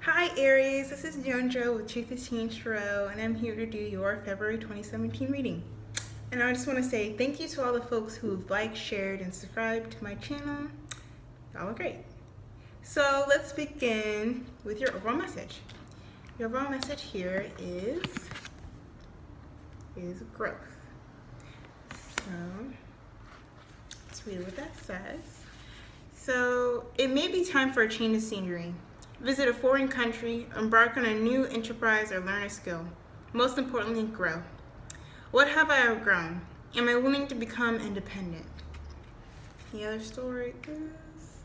Hi Aries, this is Jonjo with Truth is Change Tarot, and I'm here to do your February 2017 reading. And I just want to say thank you to all the folks who've liked, shared, and subscribed to my channel. Y'all are great. So let's begin with your overall message. Your overall message here is growth. So let's read what that says. So it may be time for a change of scenery. Visit a foreign country, embark on a new enterprise, or learn a skill. Most importantly, grow. What have I outgrown? Am I willing to become independent? The other story is...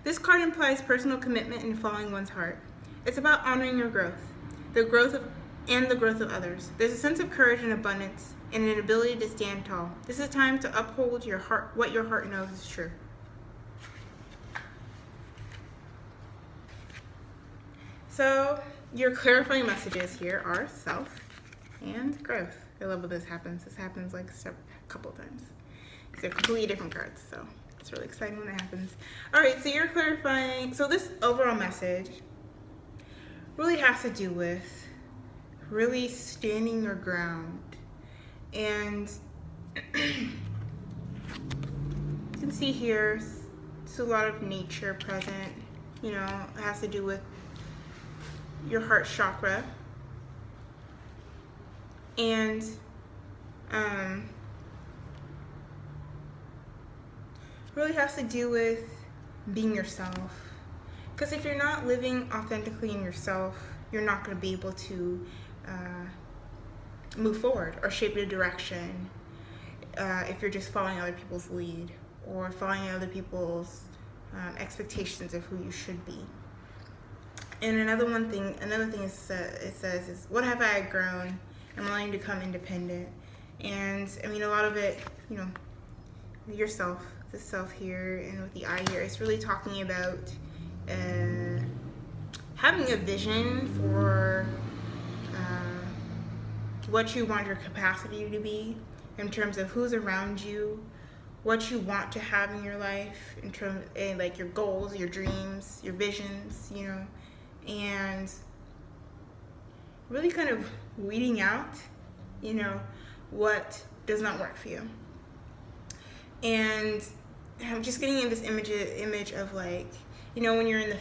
This card implies personal commitment and following one's heart. It's about honoring your growth, the growth of others. There's a sense of courage and abundance and an ability to stand tall. This is time to uphold your heart, what your heart knows is true. So your clarifying messages here are self and growth. I love when this happens. This happens like a couple times. These are completely different cards, so it's really exciting when it happens. All right, so you're clarifying. So this overall message really has to do with really standing your ground. And you can see here, it's a lot of nature present. You know, it has to do with your heart chakra, and really has to do with being yourself, because if you're not living authentically in yourself, you're not going to be able to move forward or shape your direction if you're just following other people's lead or following other people's expectations of who you should be. And another thing it says is, what have I outgrown? I'm willing to become independent. And I mean, a lot of it, you know, yourself, the self here, and with the I here, it's really talking about having a vision for what you want your capacity to be in terms of who's around you, what you want to have in your life, in terms of like your goals, your dreams, your visions, you know. And really kind of weeding out, you know, what does not work for you. And I'm just getting in this image of, like, you know, when you're in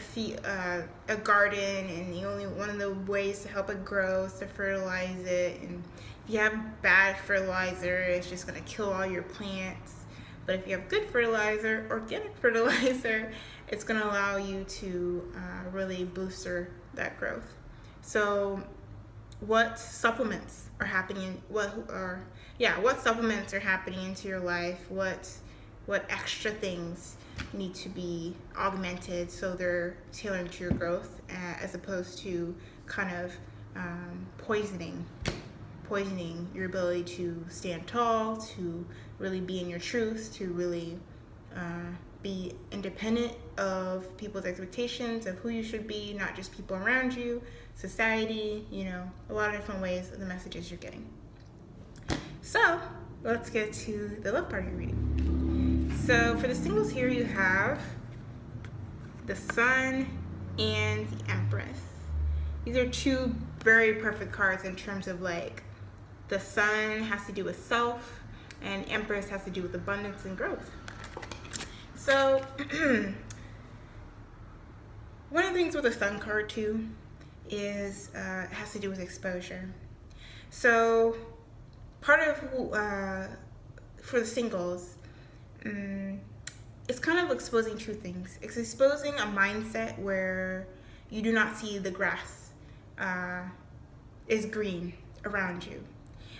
a garden, and the only one of the ways to help it grow is to fertilize it. And if you have bad fertilizer, it's just gonna kill all your plants. But if you have good fertilizer, organic fertilizer, it's going to allow you to really boost that growth. So what supplements are happening? What supplements are happening into your life? What extra things need to be augmented so they're tailored to your growth, as opposed to kind of poisoning your ability to stand tall, to really be in your truth, to really be independent of people's expectations of who you should be, not just people around you, society, you know, a lot of different ways of the messages you're getting. So let's get to the love part of your reading. So for the singles here, you have the Sun and the Empress. These are two very perfect cards in terms of, like, the Sun has to do with self, and Empress has to do with abundance and growth. So one of the things with the Sun card too is it has to do with exposure. So part of for the singles, it's kind of exposing two things. It's exposing a mindset where you do not see the grass is green around you.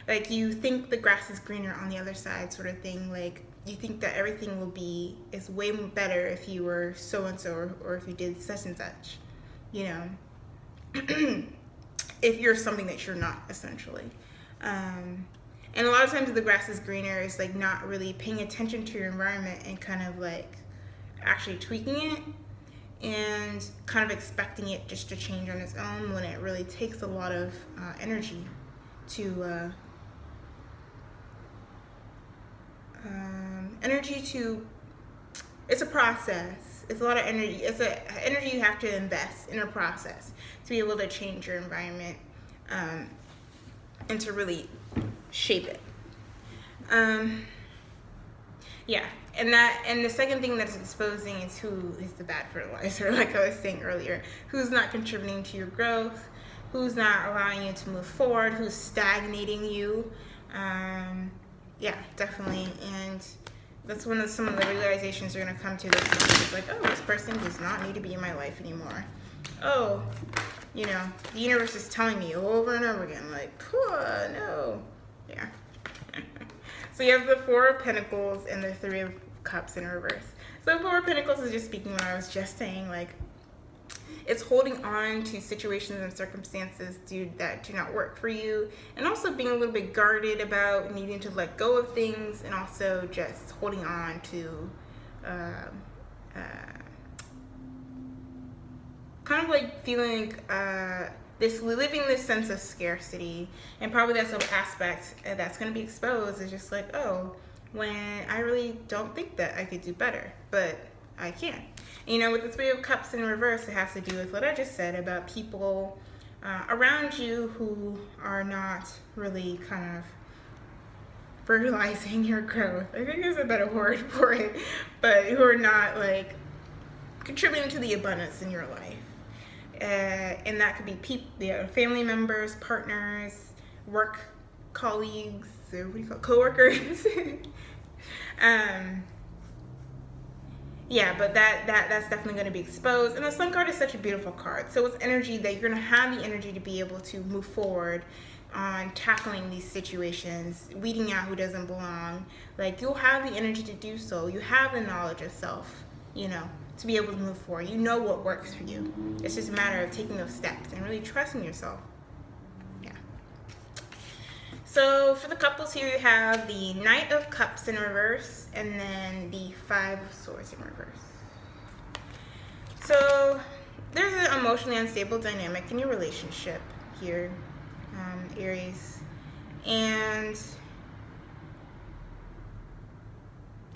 Like, you think the grass is greener on the other side, sort of thing. Like, you think that everything is way better if you were so-and-so, or if you did such and such, you know, if you're something that you're not, essentially. And a lot of times the grass is greener is, like, not really paying attention to your environment and kind of, like, actually tweaking it and kind of expecting it just to change on its own, when it really takes a lot of energy to it's a process. it's a lot of energy. It's a energy you have to invest in a process to be able to change your environment, and to really shape it. Yeah, and the second thing that is exposing is who is the bad fertilizer, like I was saying earlier. Who's not contributing to your growth? Who's not allowing you to move forward? Who's stagnating you? Yeah, definitely. And that's some of the realizations you're going to come to this month. It's like, oh, this person does not need to be in my life anymore. Oh, you know, the universe is telling me over and over again, like, no. Yeah. So you have the Four of Pentacles and the Three of Cups in reverse. So Four of Pentacles is just speaking what I was just saying, like, it's holding on to situations and circumstances that do not work for you, and also being a little bit guarded about needing to let go of things, and also just holding on to kind of like feeling living this sense of scarcity. And probably that's an aspect that's going to be exposed, is just like, oh, when I really don't think that I could do better, but I can. You know, with the Three of Cups in reverse, it has to do with what I just said about people around you who are not really kind of fertilizing your growth. I think there's a better word for it, but who are not like contributing to the abundance in your life. And that could be family members, partners, work colleagues, coworkers. Yeah, but that's definitely going to be exposed. And the Sun card is such a beautiful card. So it's energy that you're going to have the energy to be able to move forward on tackling these situations, weeding out who doesn't belong. Like, you'll have the energy to do so. You have the knowledge of self, you know, to be able to move forward. You know what works for you. It's just a matter of taking those steps and really trusting yourself. Yeah. So for the couples here, you have the Knight of Cups in reverse, and then the Five of Swords in reverse. So there's an emotionally unstable dynamic in your relationship here, Aries, and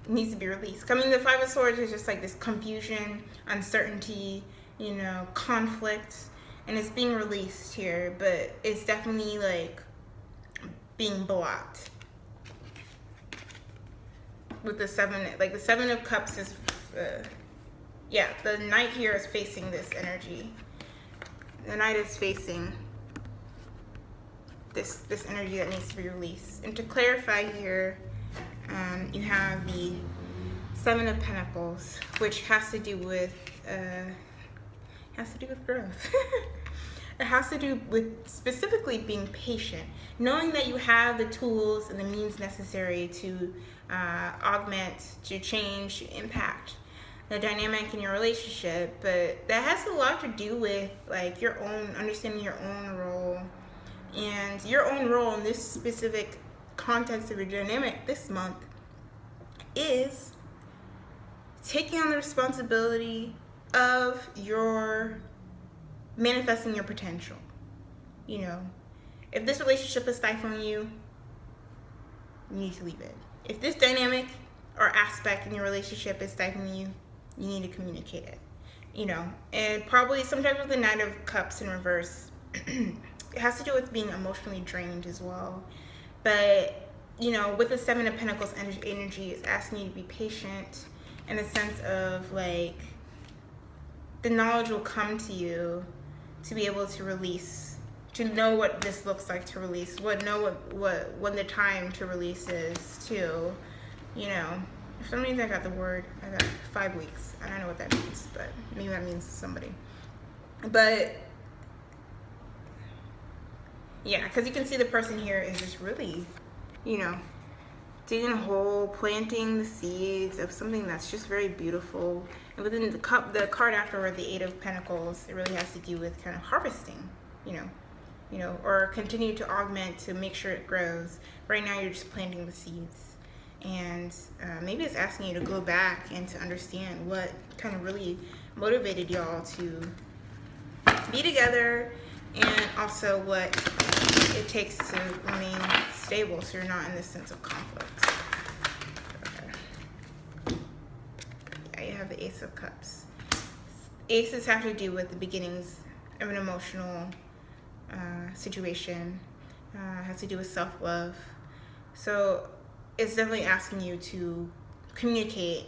it needs to be released. I mean, the Five of Swords is just like this confusion, uncertainty, you know, conflict, and it's being released here, but it's definitely like being blocked. With the the Seven of Cups is, yeah, the Knight here is facing this energy. The Knight is facing this energy that needs to be released. And to clarify here, you have the Seven of Pentacles, which has to do with growth. It has to do with specifically being patient, knowing that you have the tools and the means necessary to augment, to change, to impact the dynamic in your relationship. But that has a lot to do with like your own understanding, your own role, and your own role in this specific context of your dynamic this month is taking on the responsibility of your manifesting your potential. You know, if this relationship is stifling you, you need to leave it. If this dynamic or aspect in your relationship is stifling you, you need to communicate it. You know, and probably sometimes with the Knight of Cups in reverse, it has to do with being emotionally drained as well. But, you know, with the Seven of Pentacles energy, it's asking you to be patient in the sense of like the knowledge will come to you to be able to release, to know what this looks like to release, when the time to release is too. You know, for some reason I got 5 weeks. I don't know what that means, but maybe that means somebody. But yeah, because you can see the person here is just really, you know, digging a hole, planting the seeds of something that's just very beautiful. And within the card afterward, the Eight of Pentacles, it really has to do with kind of harvesting, you know, or continue to augment to make sure it grows. Right now, you're just planting the seeds, and maybe it's asking you to go back and to understand what kind of really motivated y'all to be together, and also what it takes to remain stable so you're not in this sense of conflict. Okay. Yeah, you have the Ace of Cups. Aces have to do with the beginnings of an emotional situation. Has to do with self-love. So it's definitely asking you to communicate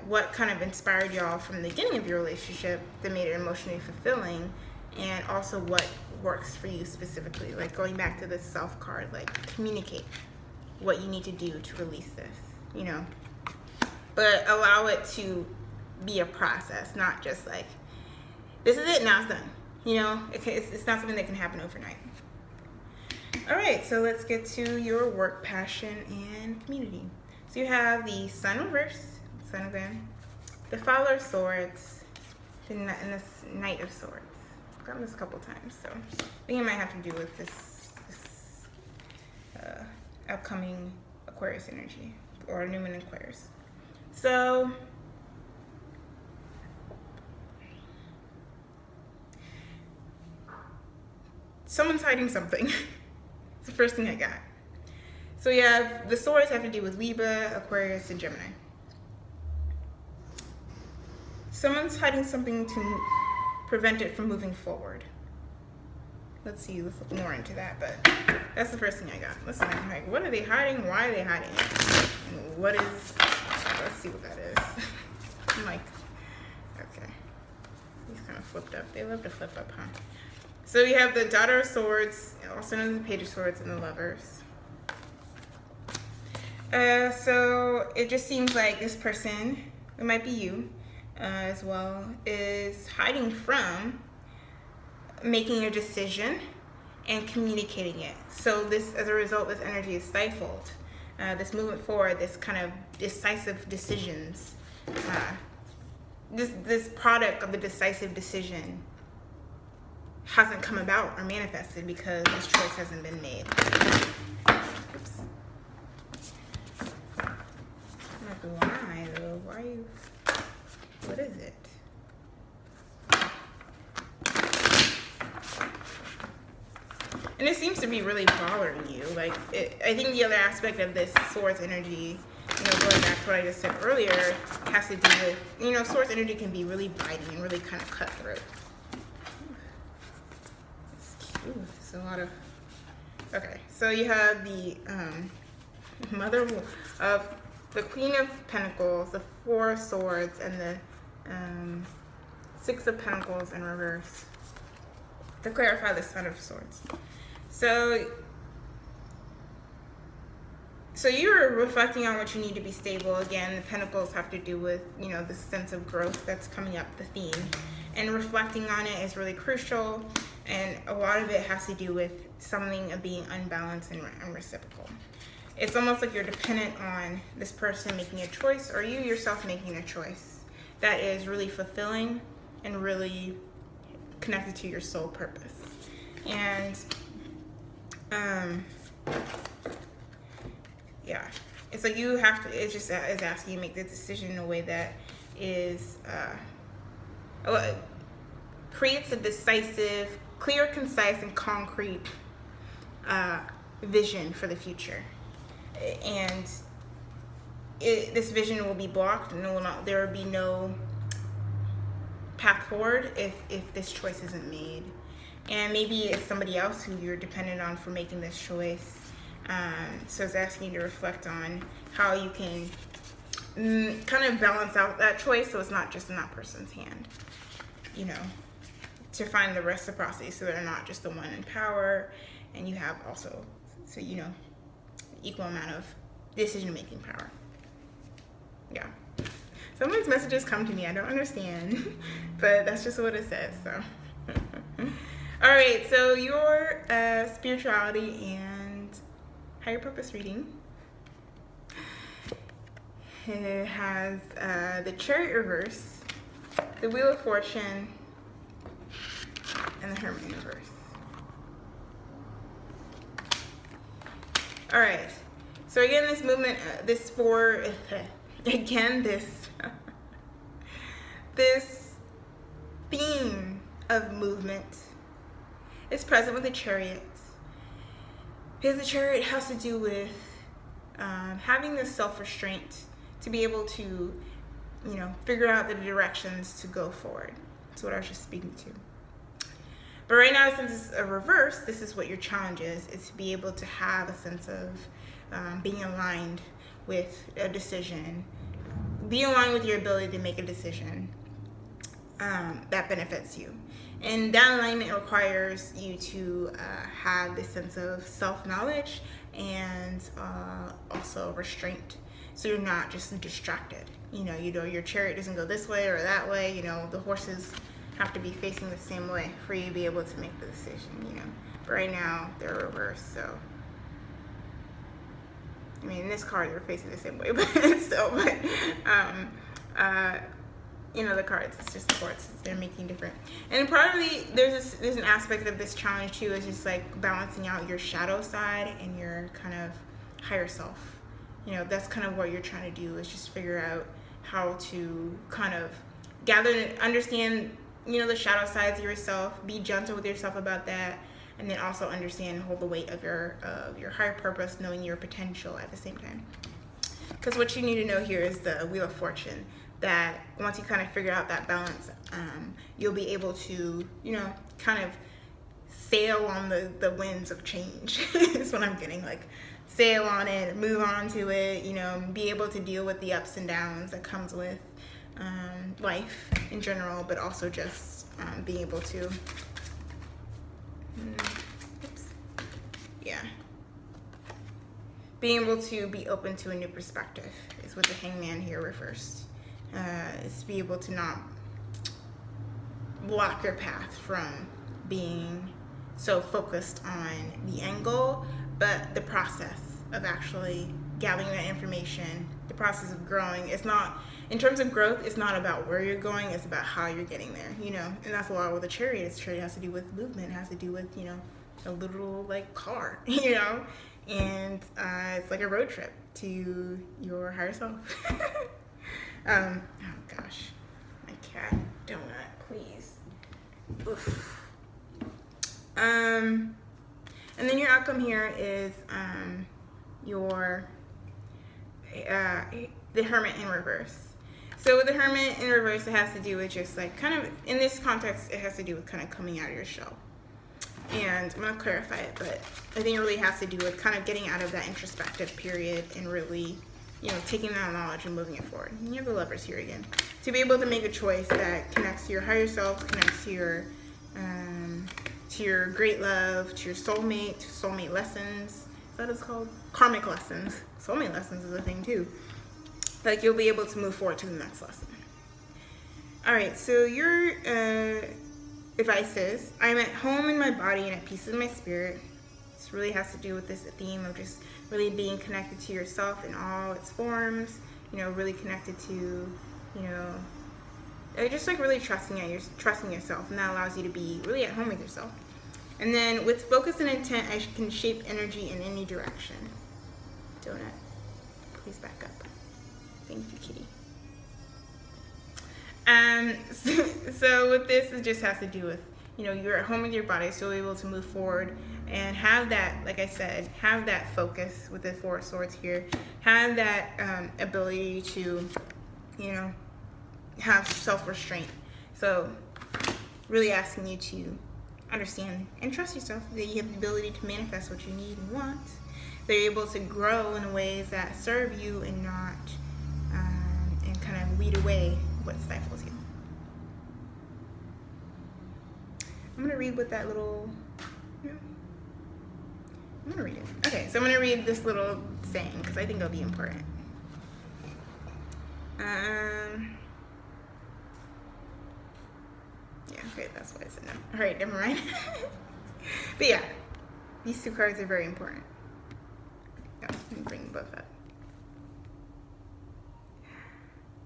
what kind of inspired y'all from the beginning of your relationship that made it emotionally fulfilling, and also what works for you specifically. Like going back to the self card, like communicate what you need to do to release this, you know. But allow it to be a process, not just like, this is it, now it's done. You know, it's not something that can happen overnight. All right, so let's get to your work, passion, and community. So you have the Sun reverse, Sun again, the Father of Swords, and the Knight of Swords. I've gotten this a couple times, so I think it might have to do with this upcoming Aquarius energy, or New Moon Aquarius. So someone's hiding something. It's the first thing I got. So you have the swords have to do with Libra, Aquarius, and Gemini. Someone's hiding something to prevent it from moving forward. Let's see, let's look more into that, but that's the first thing I got. Listen, I'm like, what are they hiding? Why are they hiding it? And what is, let's see what that is. I'm like, okay. He's kind of flipped up. They love to flip up, huh? So you have the Daughter of Swords, also known as the Page of Swords, and the Lovers. So it just seems like this person, it might be you as well, is hiding from making a decision and communicating it. So this, as a result, this energy is stifled. This movement forward, this kind of decisive decisions, this product of the decisive decision hasn't come about or manifested because this choice hasn't been made. Oops. I'm like, why though? Why are you? What is it? And it seems to be really bothering you. Like, I think the other aspect of this Swords energy, you know, going back to what I just said earlier, has to do with, you know, Swords energy can be really biting and really kind of cutthroat. Ooh, it's a lot of. Okay, so you have the Mother of the Queen of Pentacles, the Four of Swords, and the Six of Pentacles in reverse. To clarify, the Son of Swords. So you're reflecting on what you need to be stable. Again, the Pentacles have to do with, you know, the sense of growth that's coming up, the theme. And reflecting on it is really crucial. And a lot of it has to do with something of being unbalanced and reciprocal. It's almost like you're dependent on this person making a choice, or you yourself making a choice that is really fulfilling and really connected to your soul purpose. And yeah, it's like you have to, it's just is asking you to make the decision in a way that is creates a decisive, clear, concise, and concrete vision for the future. And this vision will be blocked, and there will be no path forward if this choice isn't made. And maybe it's somebody else who you're dependent on for making this choice. So it's asking you to reflect on how you can kind of balance out that choice so it's not just in that person's hand, you know, to find the reciprocity so they're not just the one in power, and you have also, so you know, equal amount of decision-making power. Yeah. Some of these messages come to me, I don't understand, but that's just what it says, so. All right, so your spirituality and higher purpose reading, it has the Chariot reverse, the Wheel of Fortune, and the Hermit in reverse. All right, so again, this movement, this theme of movement is present with the Chariot. Because the Chariot has to do with having this self-restraint to be able to figure out the directions to go forward. That's what I was just speaking to. But right now, since it's a reverse, this is what your challenge is to be able to have a sense of being aligned with a decision, be aligned with your ability to make a decision that benefits you. And that alignment requires you to have this sense of self-knowledge and also restraint. So you're not just distracted. Your chariot doesn't go this way or that way. The horses have to be facing the same way for you to be able to make the decision. But right now they're reversed. So in this card they're facing the same way, but still. The cards, it's just the cards, they're making different. And probably there's an aspect of this challenge too, is just like balancing out your shadow side and your kind of higher self. That's kind of what you're trying to do, is just figure out how to kind of gather and understand, the shadow sides of yourself, be gentle with yourself about that, and then also understand and hold the weight of your higher purpose, knowing your potential at the same time. Because what you need to know here is the Wheel of Fortune, that once you kind of figure out that balance, you'll be able to, kind of sail on the winds of change. Is what I'm getting, like sail on it, move on to it, be able to deal with the ups and downs that comes with life in general, but also just being able to, being able to be open to a new perspective is what the Hangman here refers. Is to be able to not block your path from being so focused on the end goal, but the process of actually gathering that information, the process of growing. It's not, in terms of growth, it's not about where you're going, it's about how you're getting there, and that's a lot with the chariot. The chariot has to do with movement, it has to do with, a literal car, and it's like a road trip to your higher self. Oh gosh, my cat, Donut, please. Oof. And then your outcome here is the Hermit in reverse. So with the Hermit in reverse, it has to do with just like kind of, in this context, it has to do with kind of coming out of your shell. And I'm going to clarify it, but I think it really has to do with kind of getting out of that introspective period and really, taking that knowledge and moving it forward. And you have the Lovers here again. To be able to make a choice that connects to your higher self, connects to your great love, to your soulmate lessons. Is that what it's called? Karmic lessons. Soulmate lessons is a thing too. Like, you'll be able to move forward to the next lesson. All right, so your advice is, I'm at home in my body and at peace in my spirit. This really has to do with this theme of just really being connected to yourself in all its forms, really connected to, just like really trusting yourself, and that allows you to be really at home with yourself. And then with focus and intent, I can shape energy in any direction. Donut, please back up. Thank you, kitty. So with this, it just has to do with, you're at home with your body, so you're able to move forward and have that, like I said, have that focus with the Four of Swords here, have that ability to, have self-restraint. So really asking you to understand and trust yourself, that you have the ability to manifest what you need and want. They're able to grow in ways that serve you and not, and kind of weed away what stifles you. I'm going to read what that little, I'm going to read it. Okay, so I'm going to read this little saying because I think it'll be important. Yeah, okay, that's what I said. No. All right, never mind. But yeah, these two cards are very important. Oh, let me bring them both up.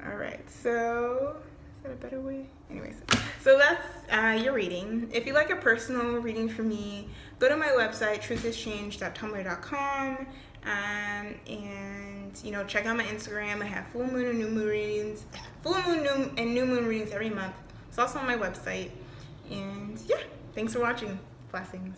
All right, so is that a better way? Anyways, so that's your reading. If you like a personal reading from me, go to my website, truthischanged.tumblr.com, and check out my Instagram. I have full moon and new moon readings, new moon readings every month. It's also on my website. And yeah, thanks for watching. Blessings.